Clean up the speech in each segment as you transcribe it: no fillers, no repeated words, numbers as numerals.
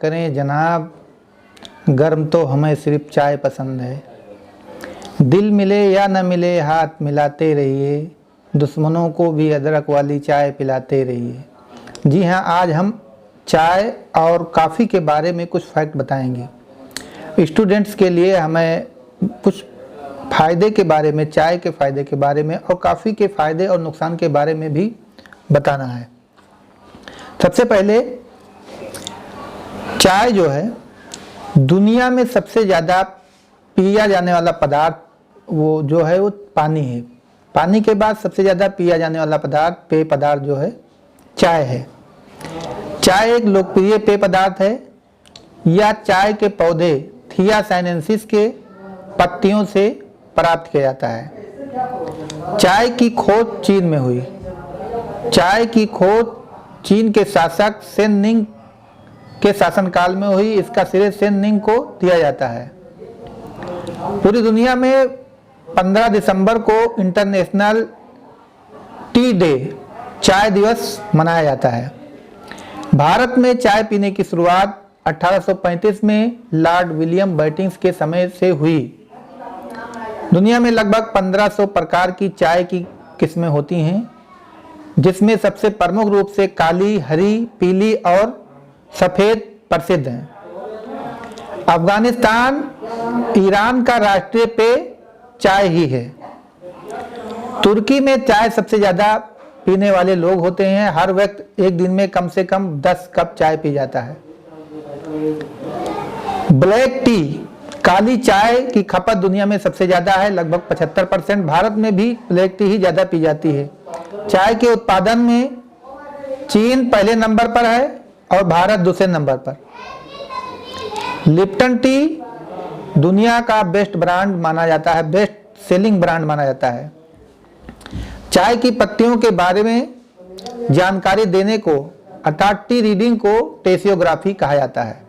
करें जनाब, गर्म तो हमें सिर्फ चाय पसंद है। दिल मिले या न मिले हाथ मिलाते रहिए, दुश्मनों को भी अदरक वाली चाय पिलाते रहिए। जी हाँ, आज हम चाय और काफ़ी के बारे में कुछ फैक्ट बताएंगे। स्टूडेंट्स के लिए हमें कुछ फ़ायदे के बारे में, चाय के फ़ायदे के बारे में और काफ़ी के फ़ायदे और नुकसान के बारे में भी बताना है। सबसे पहले चाय जो है दुनिया में सबसे ज़्यादा पिया जाने वाला पदार्थ वो जो है वो पानी है। पानी के बाद सबसे ज़्यादा पिया जाने वाला पदार्थ, पेय पदार्थ जो है चाय है। चाय एक लोकप्रिय पेय पदार्थ है। यह चाय के पौधे थिया साइनेंसिस के पत्तियों से प्राप्त किया जाता है। चाय की खोज चीन में हुई। चाय की खोज चीन के शासक शेन निंग के शासनकाल में हुई। इसका श्रेय शेन निंग को दिया जाता है। पूरी दुनिया में 15 दिसंबर को इंटरनेशनल टी डे, चाय दिवस मनाया जाता है। भारत में चाय पीने की शुरुआत 1835 में लॉर्ड विलियम बेंटिंक्स के समय से हुई। दुनिया में लगभग 1500 प्रकार की चाय की किस्में होती हैं, जिसमें सबसे प्रमुख रूप से काली, हरी, पीली और सफ़ेद प्रसिद्ध हैं। अफगानिस्तान, ईरान का राष्ट्रीय पेय चाय ही है। तुर्की में चाय सबसे ज़्यादा पीने वाले लोग होते हैं। हर व्यक्ति एक दिन में कम से कम 10 कप चाय पी जाता है। ब्लैक टी, काली चाय की खपत दुनिया में सबसे ज़्यादा है, लगभग 75%। भारत में भी ब्लैक टी ही ज़्यादा पी जाती है। चाय के उत्पादन में चीन पहले नंबर पर है और भारत दूसरे नंबर पर। लिप्टन टी दुनिया का बेस्ट ब्रांड माना जाता है, बेस्ट सेलिंग ब्रांड माना जाता है। चाय की पत्तियों के बारे में जानकारी देने को अर्थात टी रीडिंग को टेसियोग्राफी कहा जाता है।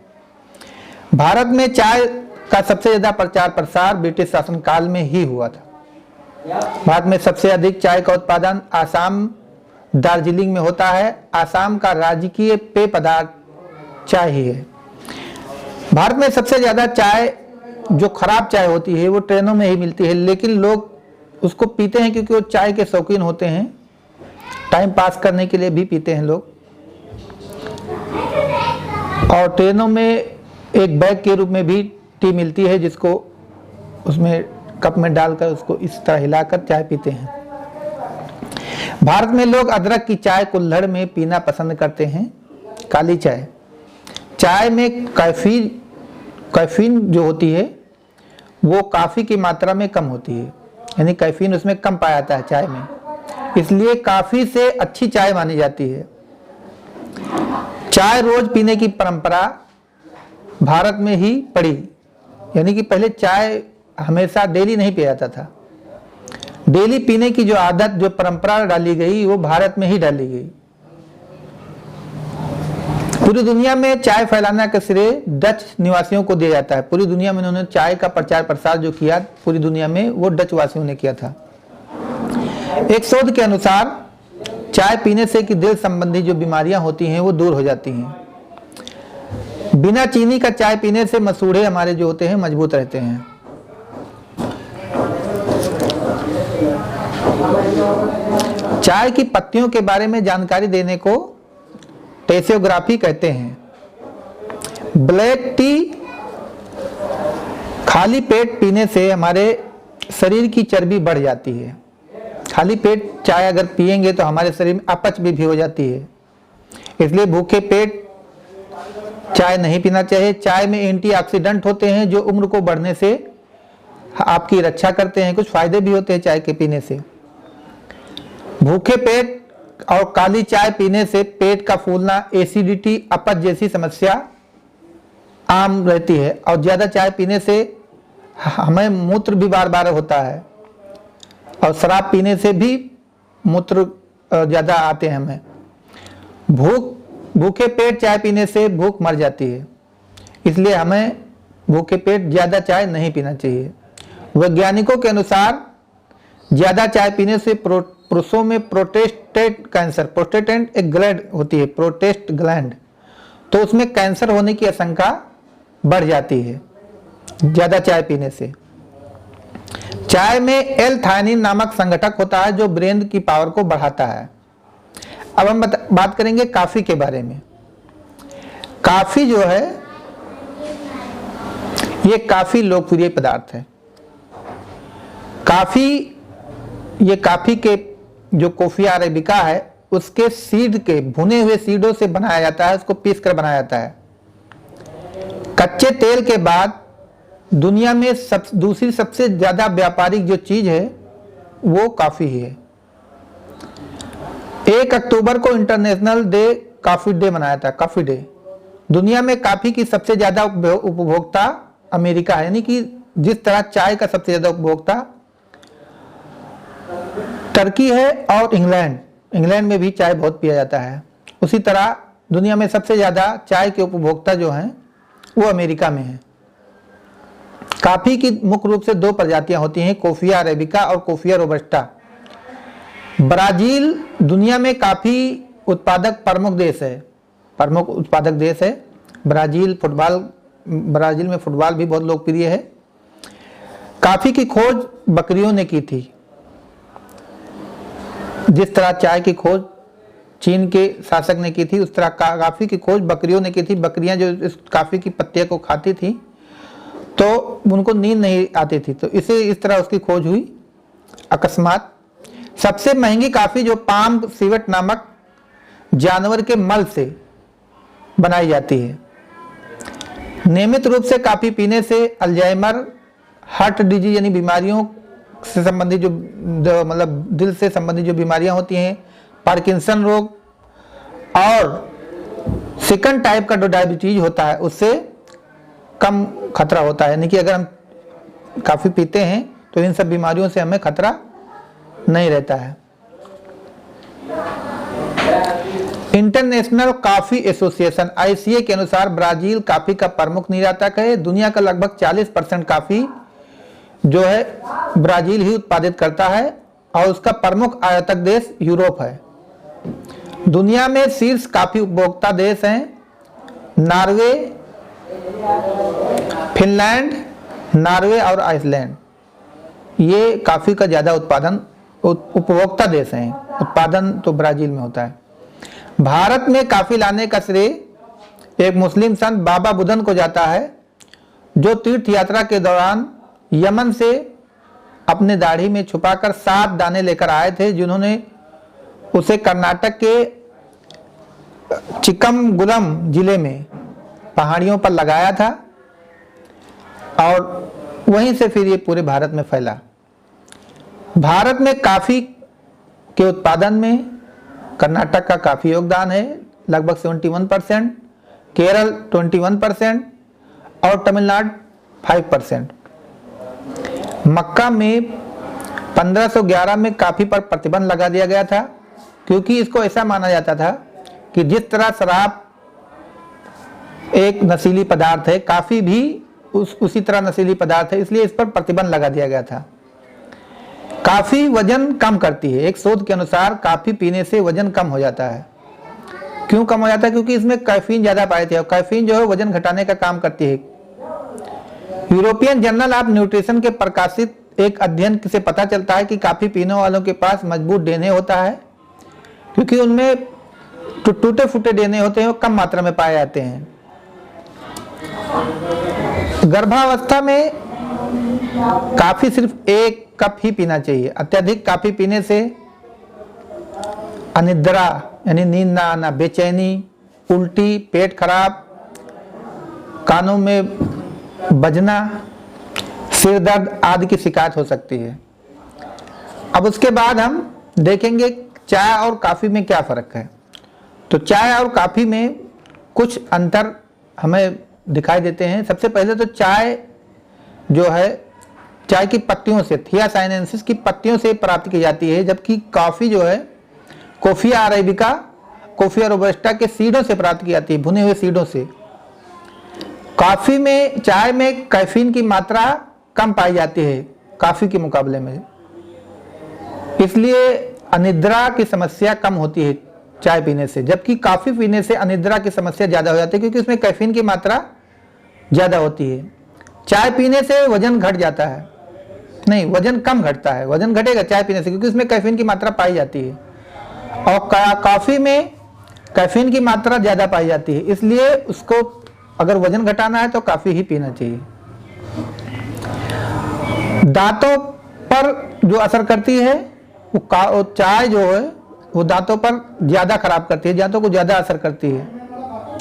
भारत में चाय का सबसे ज़्यादा प्रचार प्रसार ब्रिटिश शासनकाल में ही हुआ था। भारत में सबसे अधिक चाय का उत्पादन आसाम, दार्जिलिंग में होता है। आसाम का राजकीय पेय पदार्थ चाय ही है। भारत में सबसे ज़्यादा चाय जो खराब चाय होती है वो ट्रेनों में ही मिलती है, लेकिन लोग उसको पीते हैं क्योंकि वो चाय के शौकीन होते हैं। टाइम पास करने के लिए भी पीते हैं लोग। और ट्रेनों में एक बैग के रूप में भी टी मिलती है, जिसको उसमें कप में डालकर उसको इस तरह हिलाकर चाय पीते हैं। भारत में लोग अदरक की चाय कुल्हड़ में पीना पसंद करते हैं। काली चाय, चाय में कैफीन जो होती है वो काफ़ी की मात्रा में कम होती है, यानी कैफीन उसमें कम पाया जाता है चाय में, इसलिए काफ़ी से अच्छी चाय मानी जाती है। चाय रोज पीने की परंपरा भारत में ही पड़ी, यानी कि पहले चाय हमेशा डेली नहीं पिया जाता था। डेली पीने की जो आदत, जो परंपरा डाली गई वो भारत में ही डाली गई। पूरी दुनिया में चाय फैलाने का श्रेय डच निवासियों को दिया जाता है। पूरी दुनिया में उन्होंने चाय का प्रचार प्रसार जो किया पूरी दुनिया में वो डच वासियों ने किया था। एक शोध के अनुसार चाय पीने से कि दिल संबंधी जो बीमारियां होती हैं वो दूर हो जाती हैं। बिना चीनी का चाय पीने से मसूड़े हमारे जो होते हैं मजबूत रहते हैं। चाय की पत्तियों के बारे में जानकारी देने को टेसियोग्राफी कहते हैं। ब्लैक टी खाली पेट पीने से हमारे शरीर की चर्बी बढ़ जाती है। खाली पेट चाय अगर पिएंगे तो हमारे शरीर में अपच भी हो जाती है, इसलिए भूखे पेट चाय नहीं पीना चाहिए। चाय में एंटीऑक्सीडेंट होते हैं जो उम्र को बढ़ने से आपकी रक्षा करते हैं। कुछ फायदे भी होते हैं चाय के पीने से। भूखे पेट और काली चाय पीने से पेट का फूलना, एसिडिटी, अपच जैसी समस्या आम रहती है। और ज़्यादा चाय पीने से हमें मूत्र भी बार बार होता है, और शराब पीने से भी मूत्र ज़्यादा आते हैं हमें। भूखे पेट चाय पीने से भूख मर जाती है, इसलिए हमें भूखे पेट ज़्यादा चाय नहीं पीना चाहिए। वैज्ञानिकों के अनुसार ज़्यादा चाय पीने से पुरुषों में प्रोस्टेट कैंसर, प्रोस्टेट एक ग्लैंड होती है, प्रोस्टेट ग्लैंड, तो उसमें कैंसर होने की आशंका बढ़ जाती है ज़्यादा चाय पीने से। चाय में एल-थायनिन नामक संगठक होता है जो ब्रेन की पावर को बढ़ाता है। अब हम बात करेंगे कॉफ़ी के बारे में। कॉफ़ी जो है ये काफ़ी लोकप्रिय पदार्थ है। ये कॉफ़ी के जो कॉफिया अरेबिका है उसके सीड के भुने हुए सीडों से बनाया जाता है, उसको पीस कर बनाया जाता है। कच्चे तेल के बाद दुनिया में दूसरी सबसे ज़्यादा व्यापारिक जो चीज़ है वो कॉफ़ी है। 1 अक्टूबर को इंटरनेशनल डे कॉफ़ी डे मनाया था, कॉफ़ी डे। दुनिया में कॉफ़ी की सबसे ज़्यादा उपभोक्ता अमेरिका है, यानी कि जिस तरह चाय का सबसे ज़्यादा उपभोक्ता टर्की है और इंग्लैंड में भी चाय बहुत पिया जाता है, उसी तरह दुनिया में सबसे ज़्यादा चाय के उपभोक्ता जो हैं वो अमेरिका में है। कॉफ़ी की मुख्य रूप से 2 प्रजातियां होती हैं, कॉफिया अरेबिका और कॉफिया रोबस्टा। ब्राज़ील दुनिया में कॉफ़ी उत्पादक प्रमुख उत्पादक देश है। ब्राज़ील में फुटबॉल भी बहुत लोकप्रिय है। कॉफ़ी की खोज बकरियों ने की थी। जिस तरह चाय की खोज चीन के शासक ने की थी, उस तरह कॉफ़ी की खोज बकरियों ने की थी। बकरियां जो इस कॉफ़ी की पत्तियों को खाती थी तो उनको नींद नहीं आती थी, तो इस तरह उसकी खोज हुई अकस्मात। सबसे महंगी कॉफ़ी जो पाम सिवेट नामक जानवर के मल से बनाई जाती है। नियमित रूप से कॉफ़ी पीने से अल्जाइमर, हार्ट डिजीज यानी बीमारियों से संबंधित जो मतलब दिल से संबंधित जो बीमारियां होती हैं, पार्किंसन रोग और सेकंड टाइप का जो डायबिटीज होता है उससे कम खतरा होता है। यानी कि अगर हम कॉफ़ी पीते हैं तो इन सब बीमारियों से हमें खतरा नहीं रहता है। इंटरनेशनल कॉफ़ी एसोसिएशन ICA के अनुसार ब्राज़ील कॉफ़ी का प्रमुख निर्यातक है। दुनिया का लगभग 40% कॉफ़ी जो है ब्राज़ील ही उत्पादित करता है और उसका प्रमुख आयातक देश यूरोप है। दुनिया में शीर्ष कॉफ़ी उपभोक्ता देश हैं नॉर्वे, फिनलैंड, नॉर्वे और आइसलैंड। ये कॉफ़ी का ज़्यादा उपभोक्ता देश हैं। उत्पादन तो ब्राज़ील में होता है। भारत में कॉफ़ी लाने का श्रेय एक मुस्लिम संत बाबा बुदन को जाता है, जो तीर्थ यात्रा के दौरान यमन से अपने दाढ़ी में छुपाकर 7 दाने लेकर आए थे, जिन्होंने उसे कर्नाटक के चिक्कमगलुरु जिले में पहाड़ियों पर लगाया था और वहीं से फिर ये पूरे भारत में फैला। भारत में कॉफ़ी के उत्पादन में कर्नाटक का काफ़ी योगदान है, लगभग 71%, केरल 21% और तमिलनाडु 5%। मक्का में 1511 में कॉफ़ी पर प्रतिबंध लगा दिया गया था, क्योंकि इसको ऐसा माना जाता था कि जिस तरह शराब एक नशीली पदार्थ है, कॉफ़ी भी उसी तरह नशीली पदार्थ है, इसलिए इस पर प्रतिबंध लगा दिया गया था। कॉफ़ी वजन कम करती है। एक शोध के अनुसार कॉफ़ी पीने से वजन कम हो जाता है। क्यों कम हो जाता है? क्योंकि इसमें कैफीन ज़्यादा पाए थे और कैफीन जो है वजन घटाने का काम करती है। यूरोपियन जर्नल ऑफ न्यूट्रिशन के प्रकाशित एक अध्ययन से पता चलता है कि कॉफ़ी पीने वालों के पास मजबूत डीएनए होता है, क्योंकि उनमें टूटे फूटे डीएनए होते हैं, वो कम मात्रा में पाए जाते हैं। गर्भावस्था में कॉफ़ी सिर्फ 1 कप ही पीना चाहिए। अत्यधिक कॉफ़ी पीने से अनिद्रा यानी नींद ना आना, बेचैनी, उल्टी, पेट खराब, कानों में बजना, सिर दर्द आदि की शिकायत हो सकती है। अब उसके बाद हम देखेंगे चाय और कॉफ़ी में क्या फ़र्क है। तो चाय और कॉफ़ी में कुछ अंतर हमें दिखाई देते हैं। सबसे पहले तो चाय जो है चाय की पत्तियों से, थियासाइनेंसिस की पत्तियों से प्राप्त की जाती है, जबकि कॉफ़ी जो है कॉफिया अरेबिका, कॉफिया रोबस्टा के सीडों से प्राप्त की जाती है, भुने हुए सीडों से। कॉफ़ी में, चाय में कैफीन की मात्रा कम पाई जाती है कॉफ़ी के मुकाबले में, इसलिए अनिद्रा की समस्या कम होती है चाय पीने से, जबकि कॉफ़ी पीने से अनिद्रा की समस्या ज़्यादा हो जाती है क्योंकि उसमें कैफीन की मात्रा ज़्यादा होती है। चाय पीने से वजन घट जाता है, नहीं वजन कम घटता है, वजन घटेगा चाय पीने से क्योंकि उसमें कैफीन की मात्रा पाई जाती है और कॉफ़ी में कैफीन की मात्रा ज़्यादा पाई जाती है, इसलिए उसको अगर वजन घटाना है तो कॉफ़ी ही पीना चाहिए। दांतों पर जो असर करती है वो चाय जो है वो दांतों पर ज़्यादा खराब करती है, दांतों को ज़्यादा असर करती है,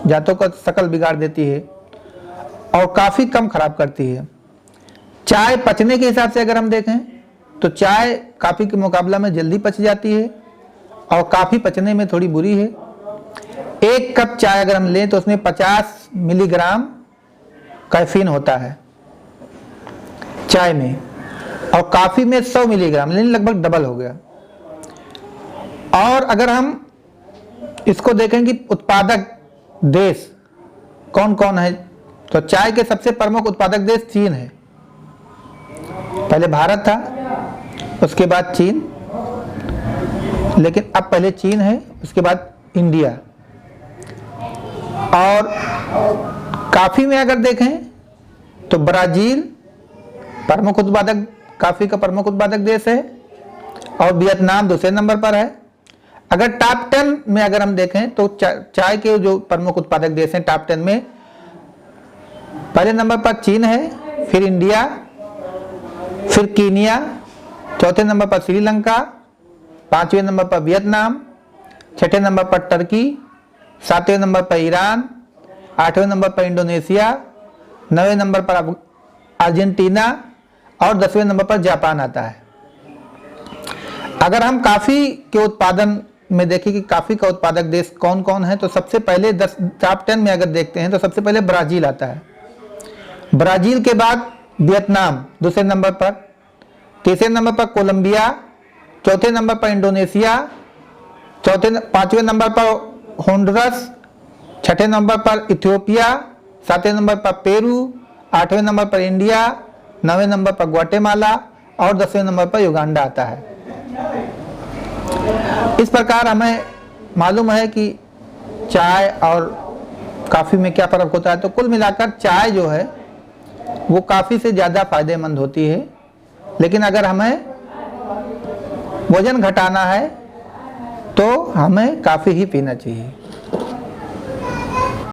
दांतों का शक्ल बिगाड़ देती है और काफ़ी कम खराब करती है। चाय पचने के हिसाब से अगर हम देखें तो चाय कॉफ़ी के मुकाबला में जल्दी पच जाती है और कॉफ़ी पचने में थोड़ी बुरी है। 1 कप चाय अगर हम लें तो उसमें 50 मिलीग्राम कैफीन होता है चाय में और कॉफ़ी में 100 मिलीग्राम, लेकिन लगभग डबल हो गया। और अगर हम इसको देखें कि उत्पादक देश कौन कौन है तो चाय के सबसे प्रमुख उत्पादक देश चीन है। पहले भारत था, उसके बाद चीन, लेकिन अब पहले चीन है, उसके बाद इंडिया। और कॉफ़ी में अगर देखें तो ब्राज़ील प्रमुख उत्पादक, कॉफ़ी का प्रमुख उत्पादक देश है और वियतनाम दूसरे नंबर पर है। अगर टॉप 10 में अगर हम देखें तो चाय के जो प्रमुख उत्पादक देश हैं टॉप 10 में पहले नंबर पर चीन है, फिर इंडिया, फिर कीनिया, चौथे नंबर पर श्रीलंका, 5वें नंबर पर वियतनाम, 6ठे नंबर पर टर्की, 7वें नंबर पर ईरान, 8वें नंबर पर इंडोनेशिया, 9वें नंबर पर अर्जेंटीना और 10वें नंबर पर जापान आता है। अगर हम कॉफ़ी के उत्पादन में देखें कि कॉफ़ी का उत्पादक देश कौन कौन है तो सबसे पहले टॉप 10 में अगर देखते हैं तो सबसे पहले ब्राज़ील आता है। ब्राज़ील के बाद वियतनाम दूसरे नंबर पर, तीसरे नंबर पर कोलंबिया, चौथे नंबर पर इंडोनेशिया, 5वें नंबर पर होंडुरस, 6ठे नंबर पर इथियोपिया, 7वें नंबर पर पेरू, 8वें नंबर पर इंडिया, 9वें नंबर पर ग्वाटेमाला और 10वें नंबर पर युगांडा आता है। इस प्रकार हमें मालूम है कि चाय और कॉफ़ी में क्या फ़र्क होता है। तो कुल मिलाकर चाय जो है वो कॉफ़ी से ज़्यादा फायदेमंद होती है, लेकिन अगर हमें वजन घटाना है तो हमें कॉफ़ी ही पीना चाहिए।